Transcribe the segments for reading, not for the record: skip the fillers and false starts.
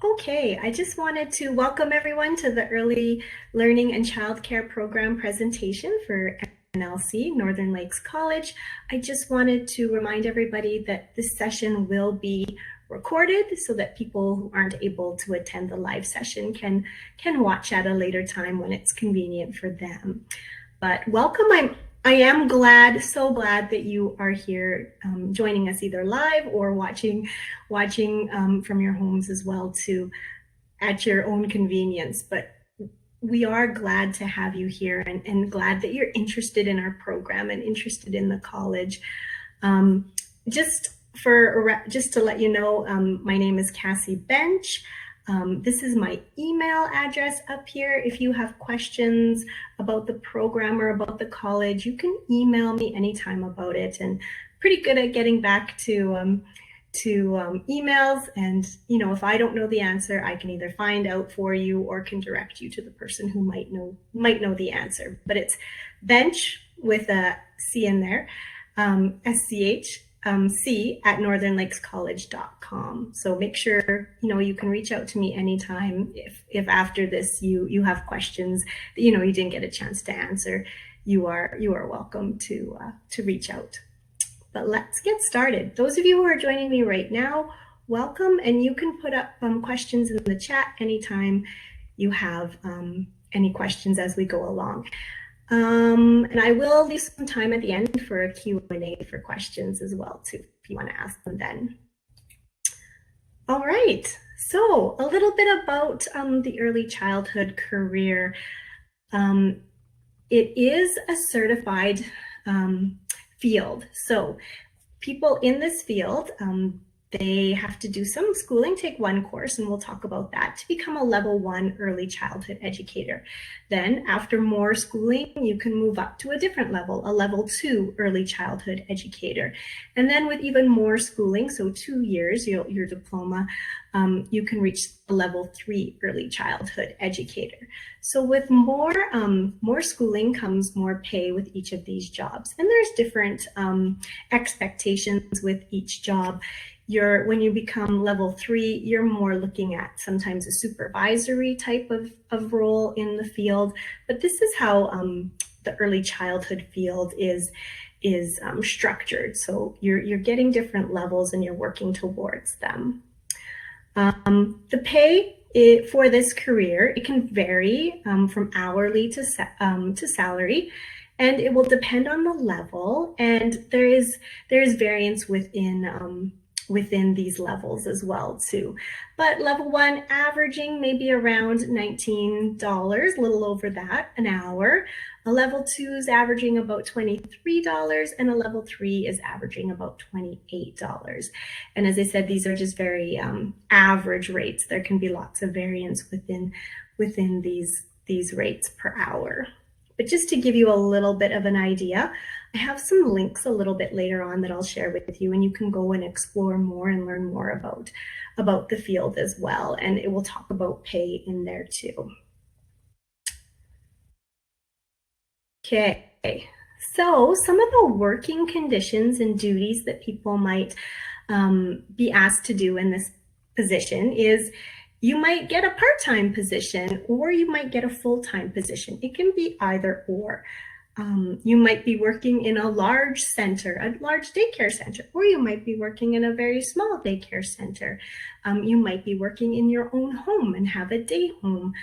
Okay, I just wanted to welcome everyone to the Early Learning and Childcare Program presentation for NLC, Northern Lakes College. I just wanted to remind everybody that this session will be recorded so that people who aren't able to attend the live session can watch at a later time when it's convenient for them. But welcome. I am glad, so glad that you are here joining us either live or watching from your homes as well too, at your own convenience. But we are glad to have you here and glad that you're interested in our program and interested in the college. Just to let you know, my name is Cassie Bench. This is my email address up here. If you have questions about the program or about the college, you can email me anytime about it. And pretty good at getting back to emails. And if I don't know the answer, I can either find out for you or can direct you to the person who might know the answer. But it's Bench with a C in there, SCH. C at northernlakescollege.com. So make sure you can reach out to me anytime if after this you have questions that you didn't get a chance to answer. You are welcome to reach out. But let's get started. Those of you who are joining me right now, welcome, and you can put up questions in the chat anytime you have any questions as we go along. And I will leave some time at the end for a Q&A for questions as well too, if you want to ask them then. All right, so a little bit about the early childhood career. It is a certified field. So people in this field, they have to do some schooling, take one course, and we'll talk about that, to become a level 1 early childhood educator. Then after more schooling, you can move up to a different level, a level 2 early childhood educator. And then with even more schooling, so 2 years, your diploma, you can reach a level 3 early childhood educator. So with more schooling comes more pay with each of these jobs. And there's different expectations with each job. When you become level 3, you're more looking at sometimes a supervisory type of role in the field. But this is how the early childhood field is structured. So you're getting different levels and you're working towards them. The pay for this career, it can vary from hourly to salary, and it will depend on the level. And there is variance within these levels as well too. But level 1 averaging maybe around $19, a little over that an hour. A level 2 is averaging about $23, and a level 3 is averaging about $28. And as I said, these are just very average rates. There can be lots of variance within these rates per hour. But just to give you a little bit of an idea, I have some links a little bit later on that I'll share with you, and you can go and explore more and learn more about the field as well. And it will talk about pay in there too. Okay, so some of the working conditions and duties that people might be asked to do in this position is you might get a part-time position or you might get a full-time position. It can be either or. You might be working in a large center, a large daycare center, or you might be working in a very small daycare center. You might be working in your own home and have a day home.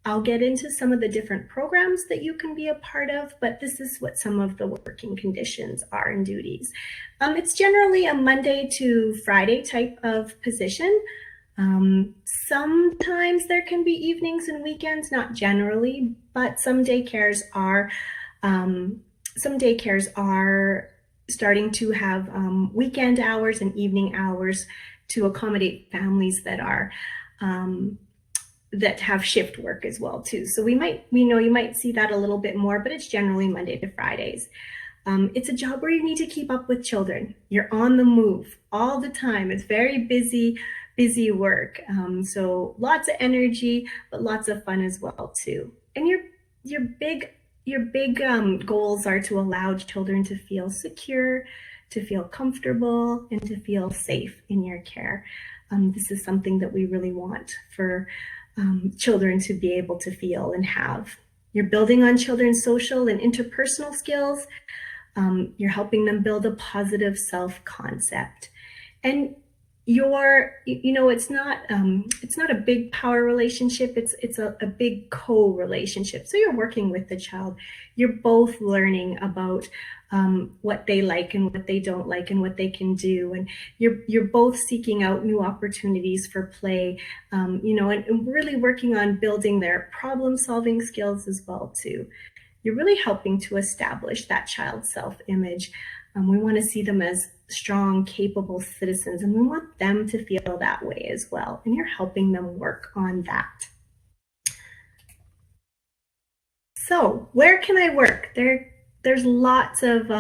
I'll get into some of the different programs that you can be a part of, but this is what some of the working conditions are and duties. It's generally a Monday to Friday type of position. Sometimes there can be evenings and weekends, not generally, but some daycares are starting to have weekend hours and evening hours to accommodate families that are that have shift work as well too. So you might see that a little bit more, but it's generally Monday to Fridays. It's a job where you need to keep up with children. You're on the move all the time. It's very busy work. So lots of energy, but lots of fun as well too. And your big goals are to allow children to feel secure, to feel comfortable, and to feel safe in your care. this is something that we really want for children to be able to feel and have. You're building on children's social and interpersonal skills. You're helping them build a positive self-concept. And it's not a big power relationship. It's a big co-relationship. So you're working with the child. You're both learning about what they like and what they don't like and what they can do. And you're both seeking out new opportunities for play, and really working on building their problem-solving skills as well too. You're really helping to establish that child's self-image. We want to see them as strong, capable citizens, and we want them to feel that way as well. And you're helping them work on that. So where can I work? There's lots of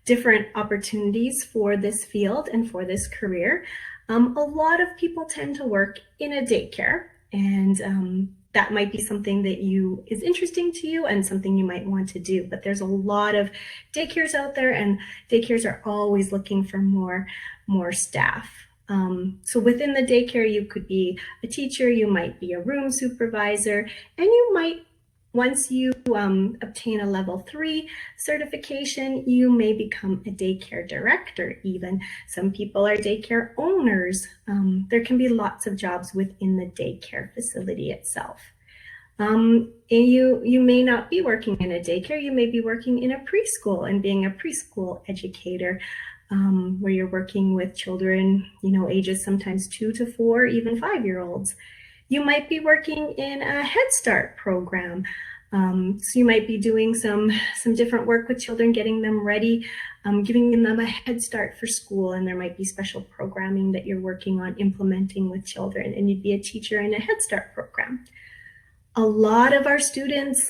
different opportunities for this field and for this career. A lot of people tend to work in a daycare, and that might be something that is interesting to you and something you might want to do. But there's a lot of daycares out there, and daycares are always looking for more staff. So within the daycare, you could be a teacher, you might be a room supervisor, and you might, once you obtain a level 3 certification, you may become a daycare director even. Some people are daycare owners. There can be lots of jobs within the daycare facility itself. And you may not be working in a daycare, you may be working in a preschool and being a preschool educator, where you're working with children, ages sometimes 2 to 4, even 5-year-olds. You might be working in a Head Start program. So you might be doing some different work with children, getting them ready, giving them a head start for school, and there might be special programming that you're working on implementing with children, and you'd be a teacher in a Head Start program. A lot of our students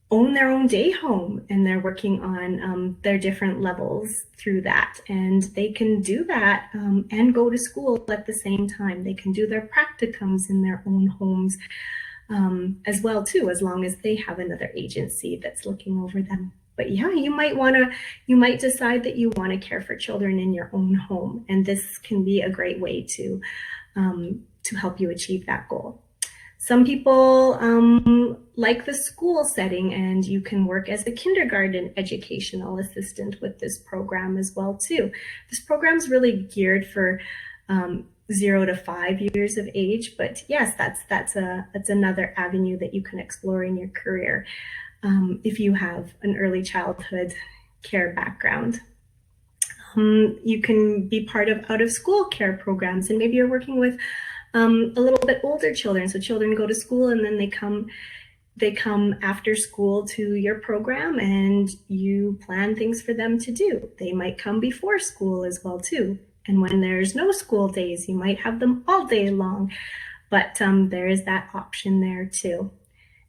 own their own day home, and they're working on their different levels through that, and they can do that and go to school at the same time. They can do their practicums in their own homes as well too, as long as they have another agency that's looking over them. But yeah, you might decide that you want to care for children in your own home, and this can be a great way to help you achieve that goal. Some people like the school setting, and you can work as a kindergarten educational assistant with this program as well too. This program is really geared for 0 to 5 years of age, but yes, that's another avenue that you can explore in your career if you have an early childhood care background. You can be part of out-of-school care programs, and maybe you're working with a little bit older children. So children go to school and then they come after school to your program, and you plan things for them to do. They might come before school as well too. And when there's no school days, you might have them all day long, but there is that option there too.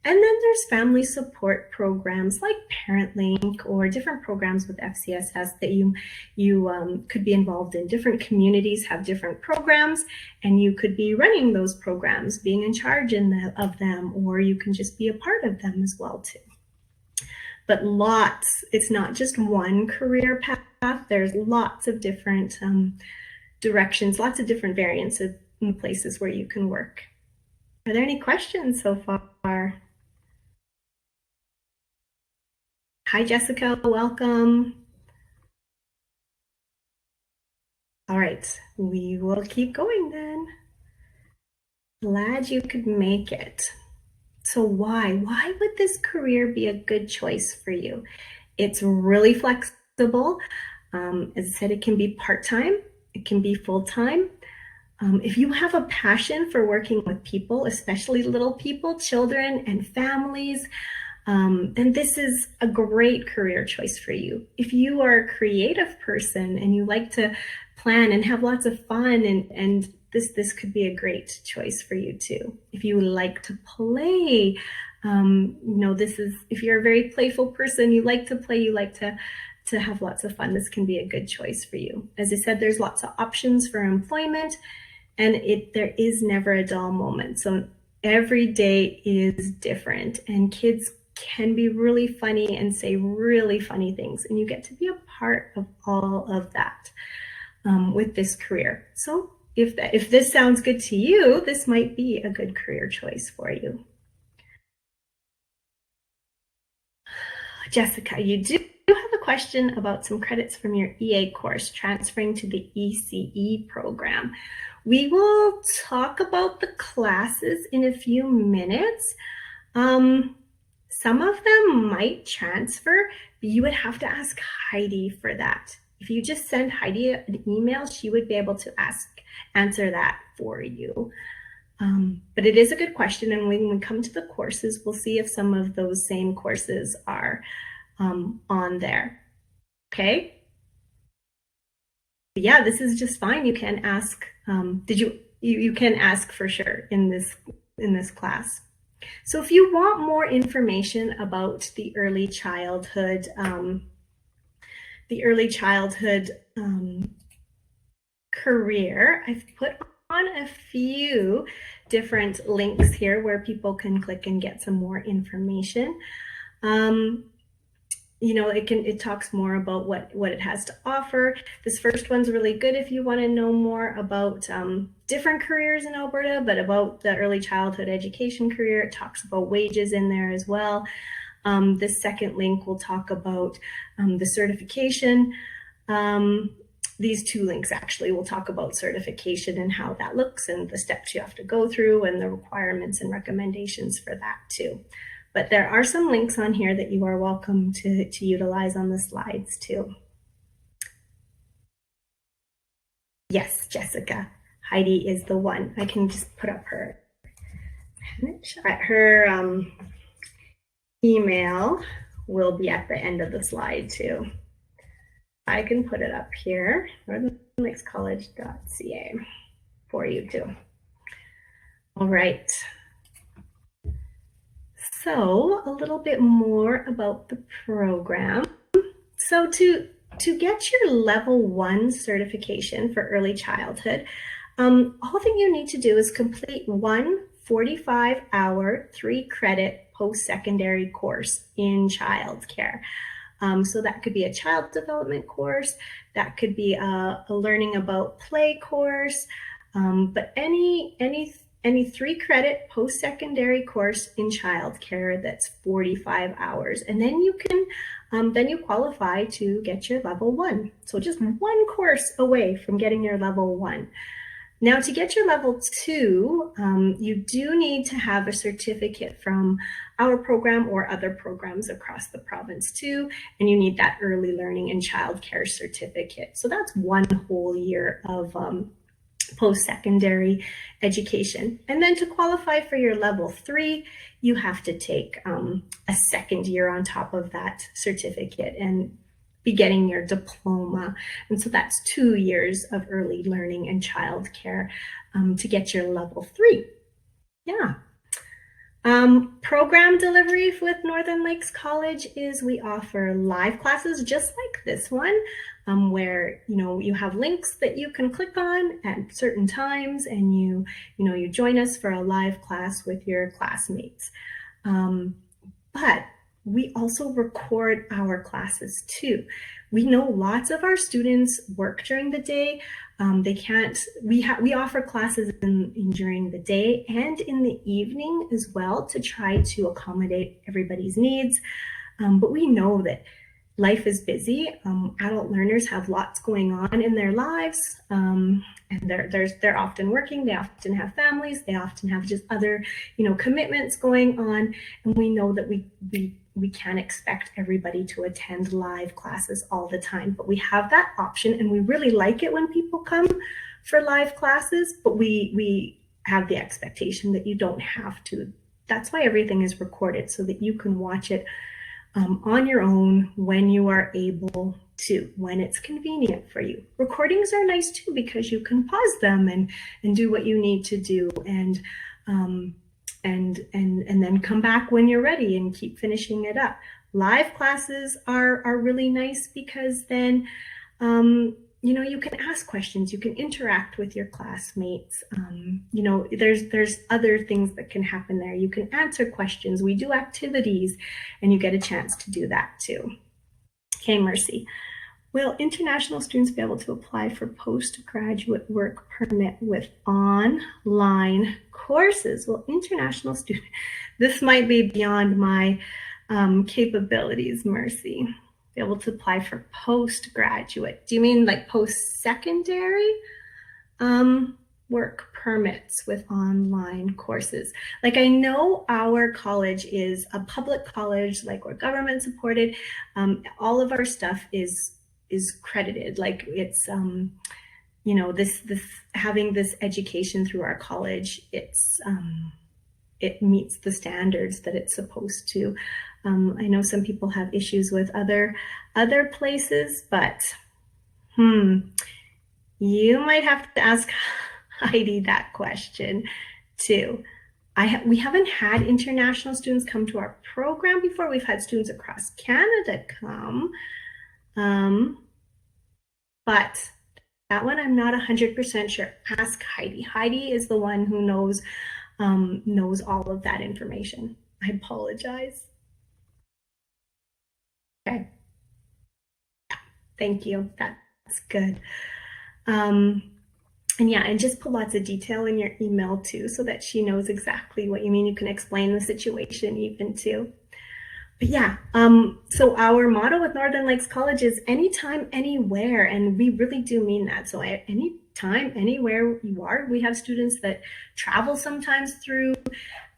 And then there's family support programs like ParentLink or different programs with FCSS that you could be involved in. Different communities have different programs, and you could be running those programs, being in charge of them, or you can just be a part of them as well too. But it's not just one career path. There's lots of different directions, lots of different variants of places where you can work. Are there any questions so far? Hi, Jessica, welcome. All right, we will keep going then. Glad you could make it. So why would this career be a good choice for you? It's really flexible. As I said, it can be part-time, it can be full-time. If you have a passion for working with people, especially little people, children, and families, then this is a great career choice for you. If you are a creative person and you like to plan and have lots of fun, and this could be a great choice for you too. If you like to play, if you're a very playful person, you like to play, you like to have lots of fun, this can be a good choice for you. As I said, there's lots of options for employment, and there is never a dull moment. So every day is different, and kids can be really funny and say really funny things, and you get to be a part of all of that. with this career. So if this sounds good to you, this might be a good career choice for you. Jessica, you do have a question about some credits from your EA course transferring to the ECE program. We will talk about the classes in a few minutes. Some of them might transfer, but you would have to ask Heidi for that. If you just send Heidi an email, she would be able to answer that for you. But it is a good question, and when we come to the courses, we'll see if some of those same courses are on there. Okay? But yeah, this is just fine. You can ask. You can ask for sure in this class. So if you want more information about the early childhood career, I've put on a few different links here where people can click and get some more information. It talks more about what it has to offer. This first one's really good if you want to know more about different careers in Alberta, but about the early childhood education career. It talks about wages in there as well. This second link will talk about the certification. These two links actually will talk about certification and how that looks and the steps you have to go through and the requirements and recommendations for that too. But there are some links on here that you are welcome to utilize on the slides too. Yes, Jessica, Heidi is the one. I can just put up her email will be at the end of the slide too. I can put it up here, northernlakescollege.ca for you too. All right. So a little bit more about the program. So to get your level 1 certification for early childhood, all that you need to do is complete one 45-hour, 3-credit post-secondary course in childcare. So that could be a child development course, that could be a learning about play course, but any 3-credit post-secondary course in childcare that's 45 hours, and then you can then you qualify to get your level 1. So just one course away from getting your level 1. Now, to get your level 2, you do need to have a certificate from our program or other programs across the province too, and you need that early learning and childcare certificate. So that's 1 whole year of post-secondary education. And then to qualify for your level 3, you have to take a second year on top of that certificate and be getting your diploma. And so that's 2 years of early learning and childcare to get your level 3. Yeah. Program delivery with Northern Lakes College is we offer live classes just like this one, where you have links that you can click on at certain times, and you join us for a live class with your classmates. But we also record our classes too. We know lots of our students work during the day. We offer classes during the day and in the evening as well to try to accommodate everybody's needs. But we know that life is busy. Adult learners have lots going on in their lives, and they're often working. They often have families. They often have just other commitments going on, and we know that we can't expect everybody to attend live classes all the time, but we have that option, and we really like it when people come for live classes, but we have the expectation that you don't have to. That's why everything is recorded, so that you can watch it on your own when you are able to, when it's convenient for you. Recordings are nice too, because you can pause them and do what you need to do, and then come back when you're ready and keep finishing it up. Live classes are really nice because then you can ask questions, you can interact with your classmates. There's other things that can happen there. You can answer questions, we do activities, and you get a chance to do that too. Okay, Mercy. Will international students be able to apply for postgraduate work permit with online courses? Well, international students, this might be beyond my capabilities, Mercy. Be able to apply for postgraduate. Do you mean like post-secondary work permits with online courses? Like, I know our college is a public college, like we're government supported. All of our stuff is credited, like it's you know, this having this education through our college, it meets the standards that it's supposed to. I know some people have issues with other places, but you might have to ask Heidi that question too. We haven't had international students come to our program before. We've had students across Canada come. But that one I'm not 100% sure. Ask Heidi. Heidi is the one who knows all of that information. I apologize. Okay. Thank you. That's good. And yeah, and just put lots of detail in your email too, so that she knows exactly what you mean. You can explain the situation even too. But yeah, so our motto with Northern Lakes College is anytime, anywhere, and we really do mean that. So at any time, anywhere you are, we have students that travel sometimes through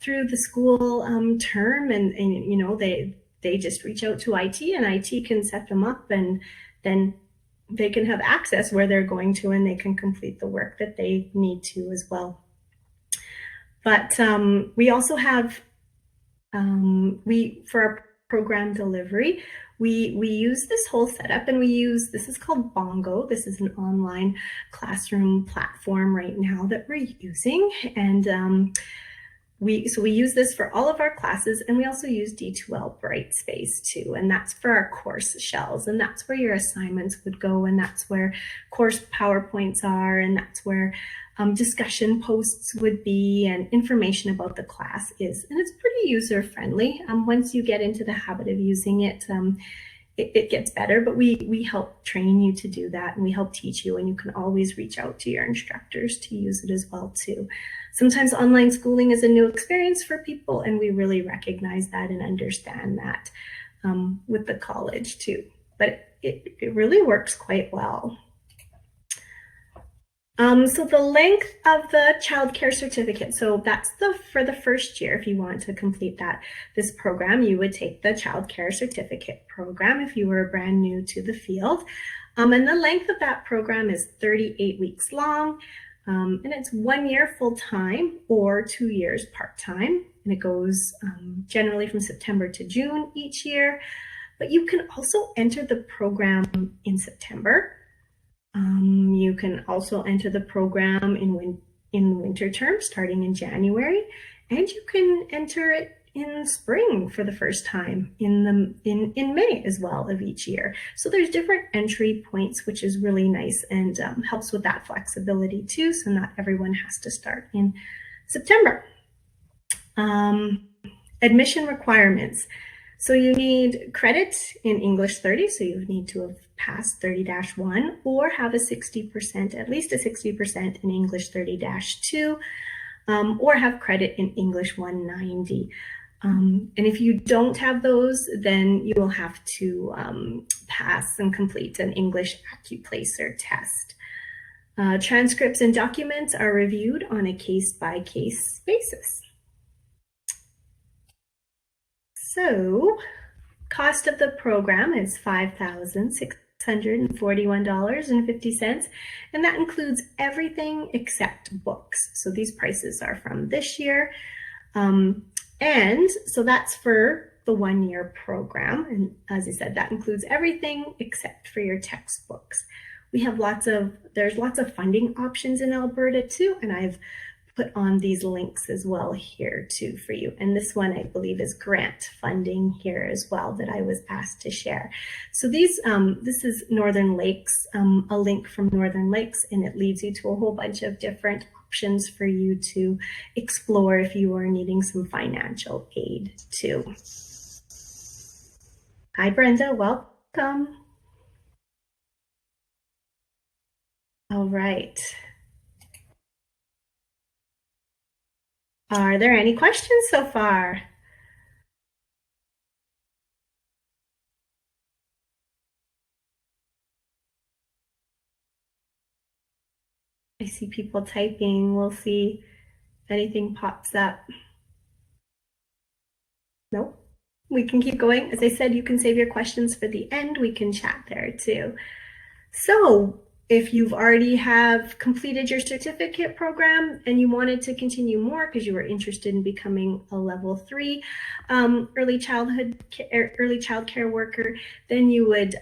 the school term, and you know, they just reach out to IT, and IT can set them up, and then they can have access where they're going to, and they can complete the work that they need to as well. But we also have, for our program delivery, we use this whole setup, and this is called Bongo. This is an online classroom platform right now that we're using, and we use this for all of our classes, and we also use D2L Brightspace too, and that's for our course shells, and that's where your assignments would go, and that's where course PowerPoints are, and that's where discussion posts would be, and information about the class is, and it's pretty user friendly. Once you get into the habit of using it, it gets better, but we help train you to do that, and we help teach you, and you can always reach out to your instructors to use it as well too. Sometimes online schooling is a new experience for people, and we really recognize that and understand that with the college too, but it really works quite well. So the length of the child care certificate, so that's for the first year. If you want to complete this program, you would take the child care certificate program if you were brand new to the field. And the length of that program is 38 weeks long, and it's 1 year full-time or 2 years part-time, and it goes generally from September to June each year. But you can also enter the program in September. You can also enter the program in winter term, starting in January, and you can enter it in spring for the first time in May as well of each year. So there's different entry points, which is really nice, and helps with that flexibility too. So not everyone has to start in September. Admission requirements. So you need credit in English 30, so you need to have passed 30-1 or have a 60%, at least a 60% in English 30-2, or have credit in English 190. And if you don't have those, then you will have to pass and complete an English AccuPlacer test. Transcripts and documents are reviewed on a case-by-case basis. So, cost of the program is $5,641.50, and that includes everything except books. So these prices are from this year, and so that's for the 1 year program. And as I said, that includes everything except for your textbooks. There's lots of funding options in Alberta too, and I've put on these links as well here too for you. And this one I believe is grant funding here as well that I was asked to share. So this is Northern Lakes, a link from Northern Lakes, and it leads you to a whole bunch of different options for you to explore if you are needing some financial aid too. Hi Brenda, welcome. All right. Are there any questions so far? I see people typing. We'll see if anything pops up. Nope. We can keep going. As I said, you can save your questions for the end. We can chat there too. So if you've already have completed your certificate program and you wanted to continue more because you were interested in becoming a level 3 early child care worker, then you would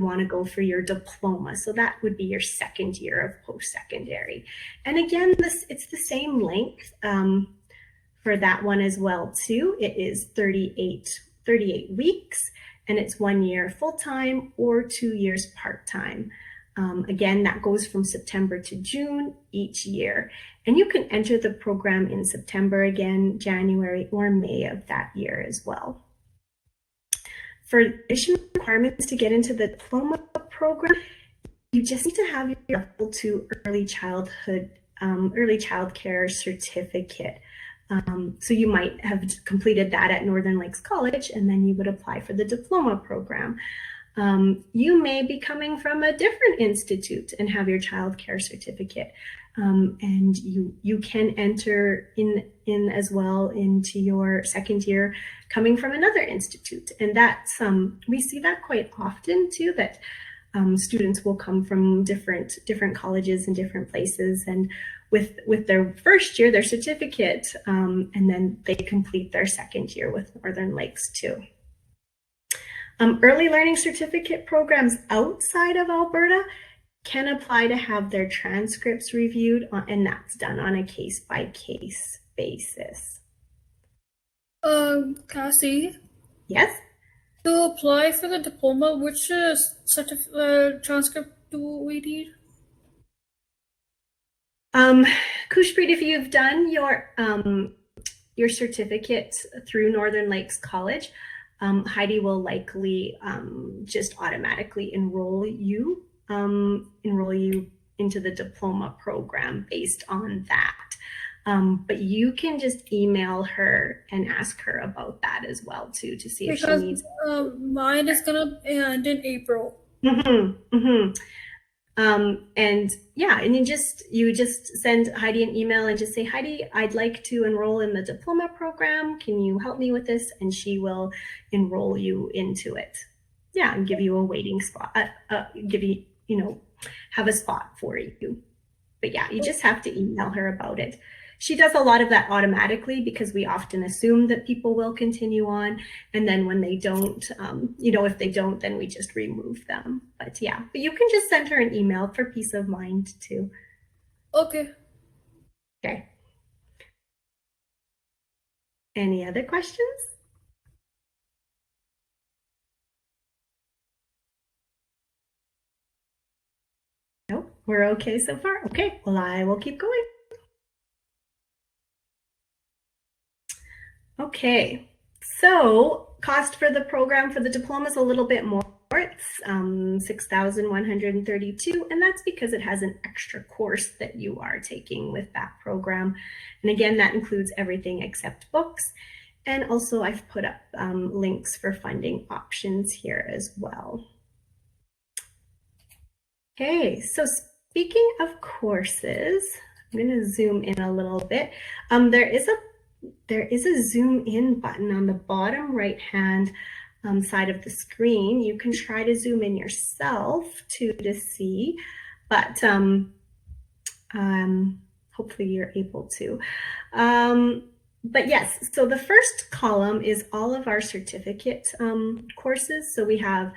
want to go for your diploma. So that would be your second year of post-secondary. And again, it's the same length for that one as well too. It is 38 weeks, and it's 1 year full-time or 2 years part-time. Again, that goes from September to June each year. And you can enter the program in September again, January, or May of that year as well. For additional requirements to get into the diploma program, you just need to have your level 2 early child care certificate. So you might have completed that at Northern Lakes College, and then you would apply for the diploma program. You may be coming from a different institute and have your child care certificate, and you can enter in as well into your second year coming from another institute. And that's we see that quite often too, that students will come from different colleges and different places, and with their first year, their certificate, and then they complete their second year with Northern Lakes too. Early learning certificate programs outside of Alberta can apply to have their transcripts reviewed, and that's done on a case-by-case basis. Cassie? Yes? To apply for the diploma, which transcript do we need? Kushpreet, if you've done your certificate through Northern Lakes College, Heidi will likely just automatically enroll you into the diploma program based on that. But you can just email her and ask her about that as well too, to see if she needs. Mine is gonna end in April. And yeah, and you just send Heidi an email and just say, Heidi, I'd like to enroll in the diploma program. Can you help me with this? And she will enroll you into it. Yeah, and give you a waiting spot, have a spot for you. But yeah, you just have to email her about it. She does a lot of that automatically because we often assume that people will continue on. And then when they don't, if they don't, then we just remove them. But yeah, but you can just send her an email for peace of mind too. Okay. Okay. Any other questions? Nope, we're okay so far. Okay, well, I will keep going. Okay, so cost for the program for the diploma is a little bit more. It's $6,132, and that's because it has an extra course that you are taking with that program. And again, that includes everything except books. And also I've put up links for funding options here as well. Okay, so speaking of courses, I'm going to zoom in a little bit. There is a zoom in button on the bottom right hand side of the screen. You can try to zoom in yourself too to see, but hopefully you're able to. But yes, so the first column is all of our certificate courses. So we have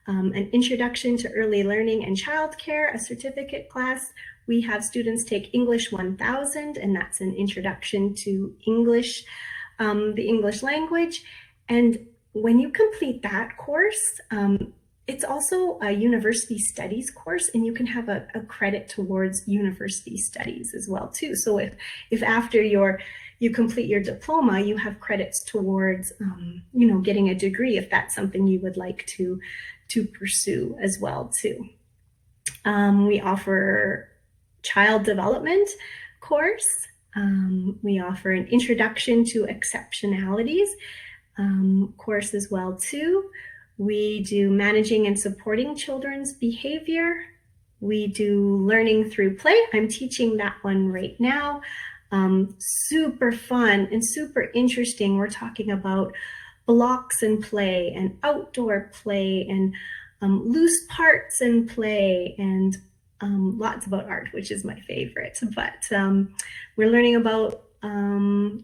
an introduction to early learning and childcare, a certificate class. We have students take English 1000, and that's an introduction to English, the English language. And when you complete that course, it's also a university studies course, and you can have a credit towards university studies as well too. So if after you complete your diploma, you have credits towards getting a degree, if that's something you would like to pursue as well too. We offer child development course. We offer an introduction to exceptionalities course as well too. We do managing and supporting children's behavior. We do learning through play. I'm teaching that one right now. Super fun and super interesting. We're talking about blocks and play and outdoor play and loose parts and play and lots about art, which is my favorite. But we're learning about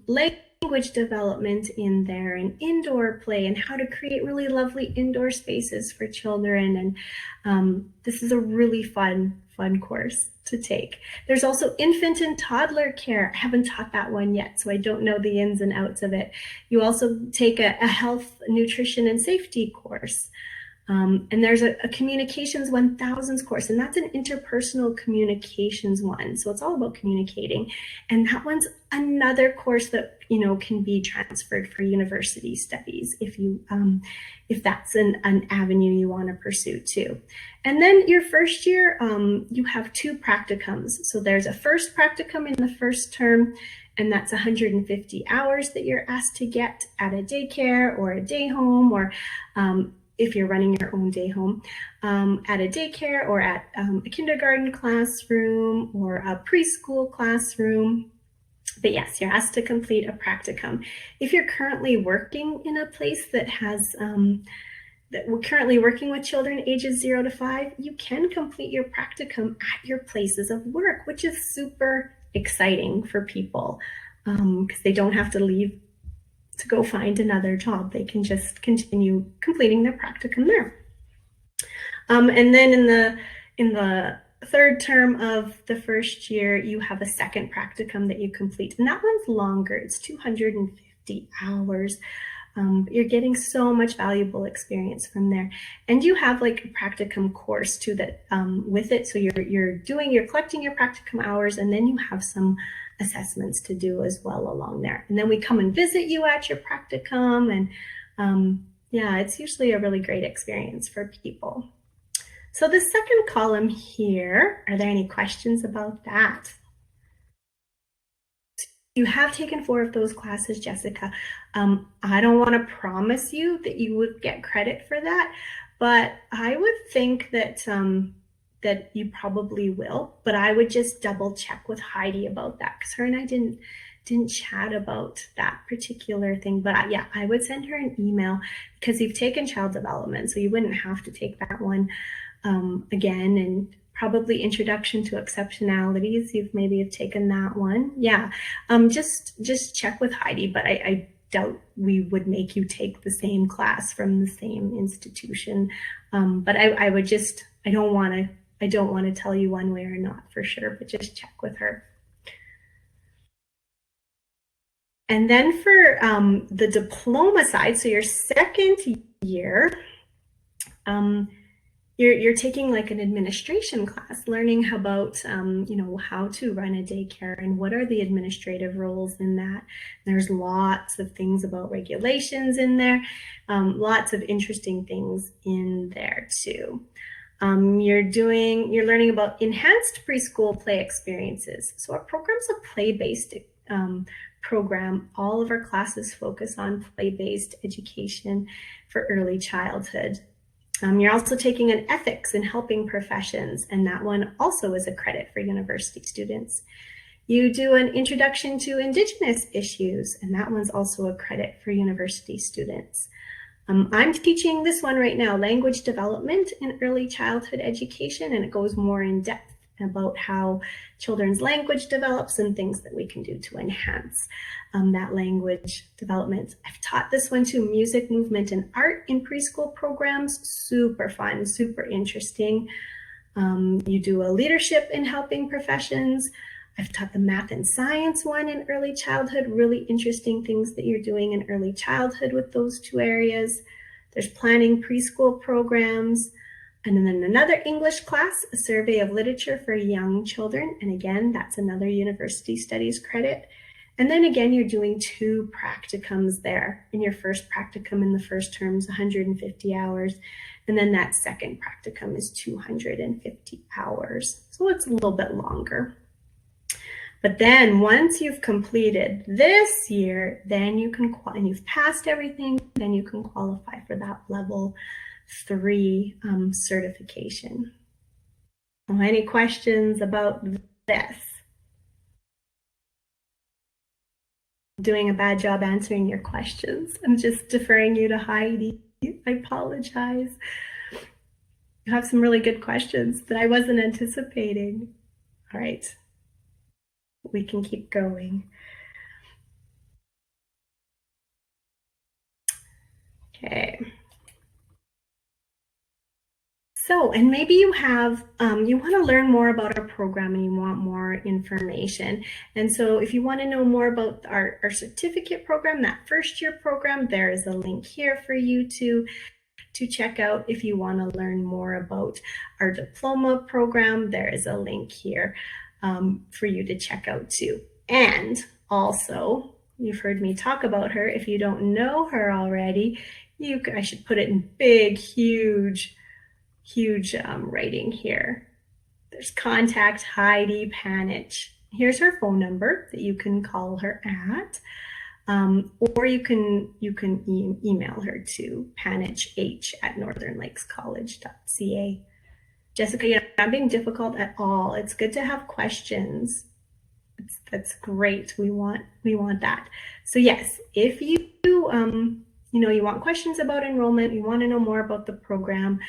language development in there and indoor play and how to create really lovely indoor spaces for children. And this is a really fun course to take. There's also infant and toddler care. I haven't taught that one yet, so I don't know the ins and outs of it. You also take a health, nutrition, and safety course. And there's a communications 1000s course, and that's an interpersonal communications one. So it's all about communicating. And that one's another course that, can be transferred for university studies if that's an avenue you want to pursue too. And then your first year, you have 2 practicums. So there's a first practicum in the first term, and that's 150 hours that you're asked to get at a daycare or a day home, or if you're running your own day home, at a daycare or at a kindergarten classroom or a preschool classroom. But yes, you're asked to complete a practicum. If you're currently working in a place that has, that we're currently working with children ages 0 to 5, you can complete your practicum at your places of work, which is super exciting for people because they don't have to leave to go find another job. They can just continue completing their practicum there. And then in the third term of the first year, you have a second practicum that you complete, and that one's longer. It's 250 hours. You're getting so much valuable experience from there, and you have like a practicum course too that with it. So you're collecting your practicum hours, and then you have some assessments to do as well along there. And then we come and visit you at your practicum, and yeah, it's usually a really great experience for people. So the second column here, are there any questions about that? You have taken 4 of those classes, Jessica. I don't want to promise you that you would get credit for that, but I would think that that you probably will. But I would just double check with Heidi about that, because her and I didn't chat about that particular thing. But yeah, I would send her an email, because you've taken child development, so you wouldn't have to take that one again. And probably introduction to exceptionalities, you've taken that one. Yeah, just check with Heidi, but I doubt we would make you take the same class from the same institution. But I would just, I don't want to tell you one way or not for sure, but just check with her. And then for the diploma side, so your second year, you're taking like an administration class, learning about how to run a daycare and what are the administrative roles in that. There's lots of things about regulations in there, lots of interesting things in there too. You're learning about enhanced preschool play experiences. So our program's a play-based program. All of our classes focus on play-based education for early childhood. You're also taking an ethics in helping professions, and that one also is a credit for university students. You do an introduction to Indigenous issues, and that one's also a credit for university students. I'm teaching this one right now, language development in early childhood education, and it goes more in depth about how children's language develops and things that we can do to enhance that language development. I've taught this one too, music, movement, and art in preschool programs. Super fun, super interesting. You do a leadership in helping professions. I've taught the math and science one in early childhood, really interesting things that you're doing in early childhood with those 2 areas. There's planning preschool programs. And then another English class, a survey of literature for young children. And again, that's another university studies credit. And then again, you're doing 2 practicums there. In your first practicum in the first term is 150 hours. And then that second practicum is 250 hours. So it's a little bit longer. But then once you've completed this year, then you can, and you've passed everything, then you can qualify for that level 3 certification. Any questions about this? I'm doing a bad job answering your questions. I'm just deferring you to Heidi. I apologize. You have some really good questions that I wasn't anticipating. All right, we can keep going. Okay. So, and maybe you have, you want to learn more about our program and you want more information. And so if you want to know more about our certificate program, that first year program, there is a link here for you to check out. If you want to learn more about our diploma program, there is a link here for you to check out too. And also, you've heard me talk about her. If you don't know her already, I should put it in big, huge writing here. There's contact Heidi Panich. Here's her phone number that you can call her at, or you can email her to panich@northernlakescollege.ca. Jessica, you're not being difficult at all. It's good to have questions. That's great. We want that. So yes, if you you want questions about enrollment, you want to know more about the program,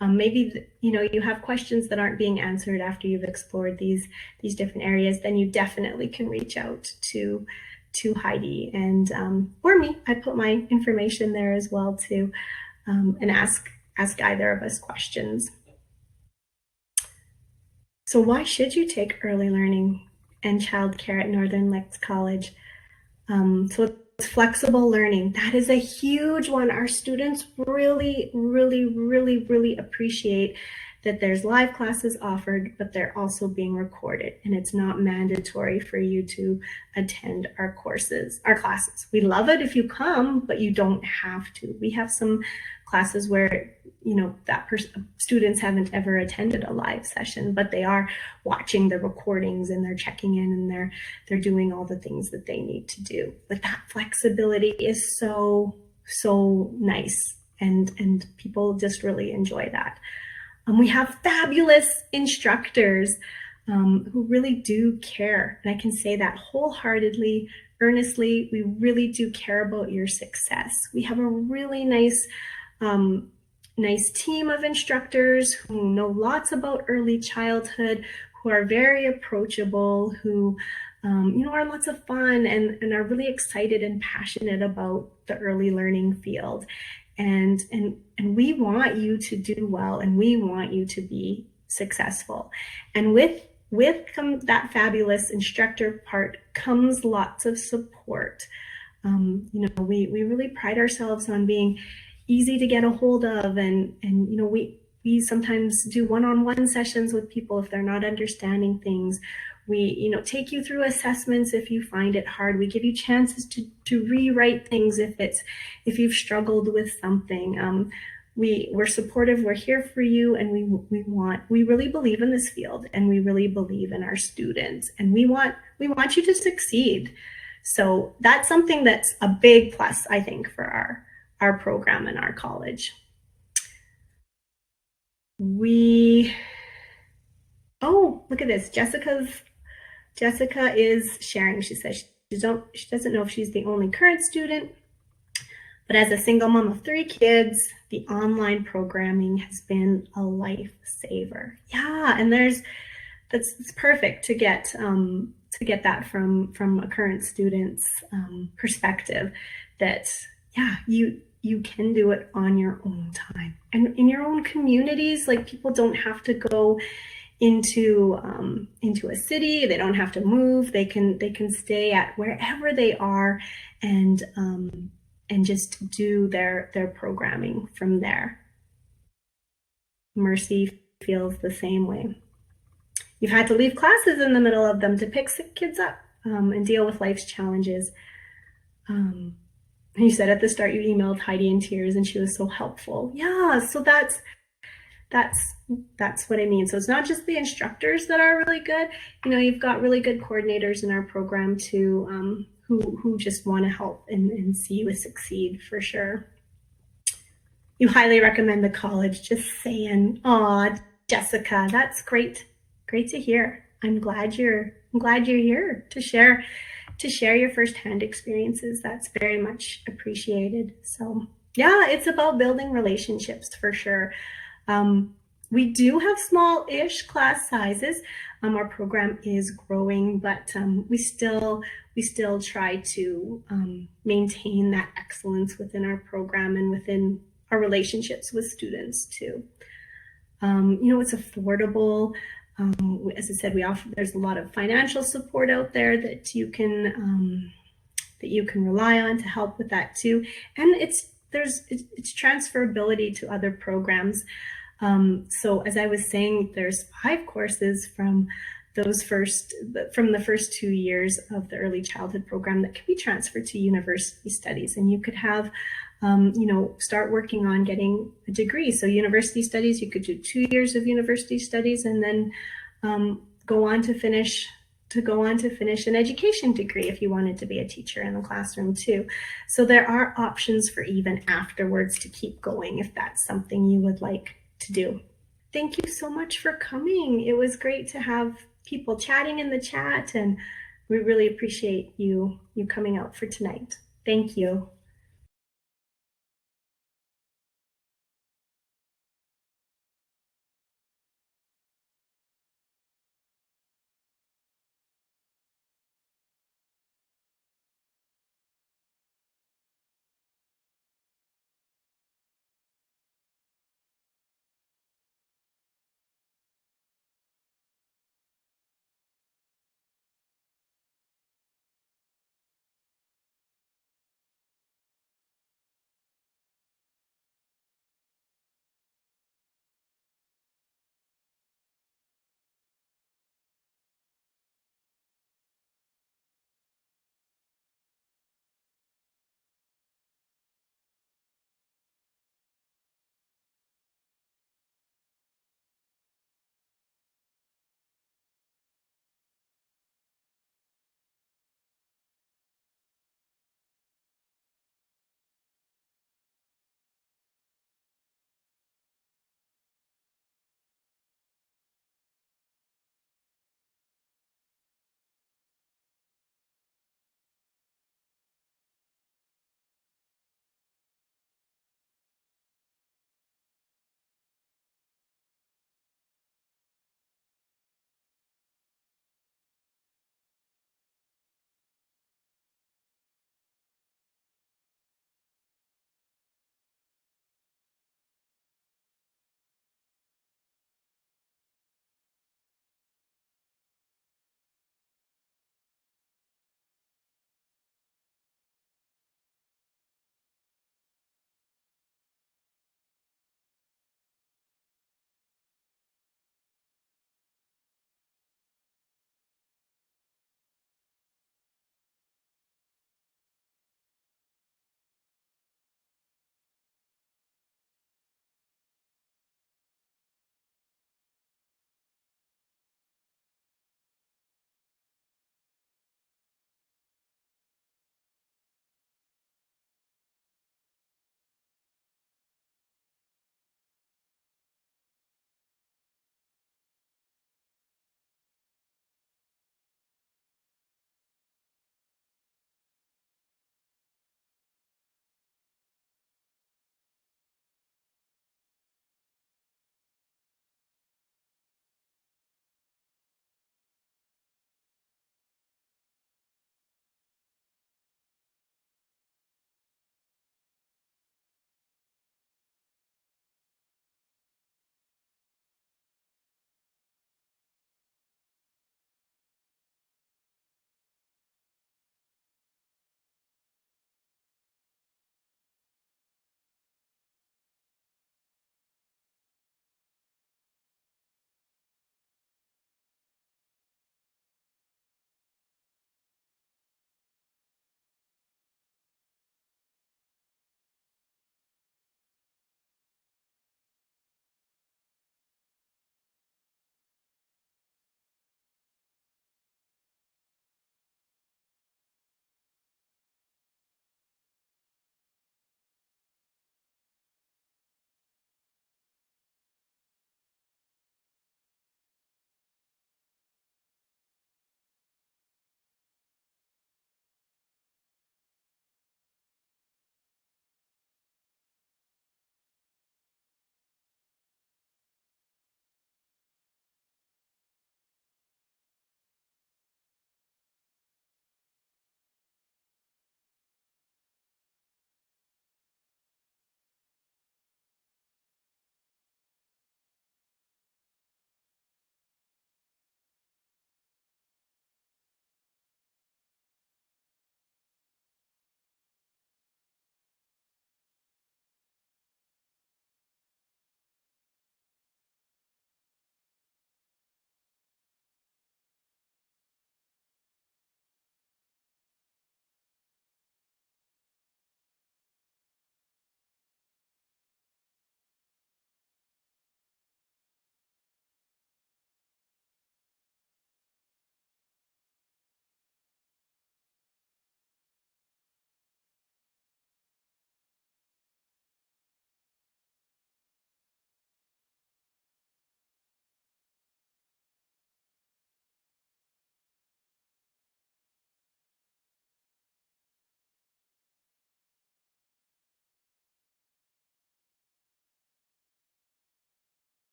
maybe you have questions that aren't being answered after you've explored these different areas, then you definitely can reach out to Heidi and or me. I put my information there as well too, and ask either of us questions. So why should you take early learning and childcare at Northern Lakes College? So it's flexible learning. That is a huge one. Our students really, really, really, really appreciate that there's live classes offered, but they're also being recorded, and it's not mandatory for you to attend our classes. We love it if you come, but you don't have to. We have some classes where students haven't ever attended a live session, but they are watching the recordings and they're checking in and they're doing all the things that they need to do. But that flexibility is so nice, and people just really enjoy that. We have fabulous instructors who really do care, and I can say that wholeheartedly, earnestly. We really do care about your success. We have a really nice team of instructors who know lots about early childhood, who are very approachable, who are lots of fun and are really excited and passionate about the early learning field. And we want you to do well, and we want you to be successful. And with that fabulous instructor part comes lots of support. We really pride ourselves on being easy to get a hold of, and we sometimes do one-on-one sessions with people if they're not understanding things. We take you through assessments if you find it hard. We give you chances to rewrite things if you've struggled with something. We're supportive. We're here for you, and we really believe in this field, and we really believe in our students, and we want you to succeed. So that's something that's a big plus, I think, for our program and our college. Oh, look at this. Jessica is sharing. She says she doesn't know if she's the only current student, but as a single mom of 3 kids, the online programming has been a lifesaver. Yeah, and it's perfect to get that from a current student's perspective, that you can do it on your own time and in your own communities. Like, people don't have to go into a city. They don't have to move. They can stay at wherever they are and just do their programming from there. Mercy feels the same way. You've had to leave classes in the middle of them to pick sick kids up and deal with life's challenges. You said at the start you emailed Heidi in tears and she was so helpful. Yeah, so that's that's what I mean. So it's not just the instructors that are really good. You know, you've got really good coordinators in our program too, who just want to help and see you succeed for sure. You highly recommend the college. Just saying. Aw, Jessica, that's great. Great to hear. I'm glad you're here to share your firsthand experiences. That's very much appreciated. So yeah, it's about building relationships for sure. We do have small-ish class sizes. Our program is growing, but we still try to maintain that excellence within our program and within our relationships with students too. You know, it's affordable. As I said, there's a lot of financial support out there that you can rely on to help with that too. And it's transferability to other programs. So as I was saying, there's 5 courses from the first 2 years of the early childhood program that can be transferred to university studies, and you could have start working on getting a degree. So university studies, you could do 2 years of university studies and then go on to finish an education degree if you wanted to be a teacher in the classroom too. So there are options for even afterwards to keep going if that's something you would like to do. Thank you so much for coming. It was great to have people chatting in the chat, and we really appreciate you coming out for tonight. Thank you.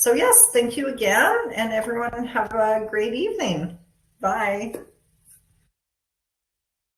So yes, thank you again, and everyone have a great evening. Bye.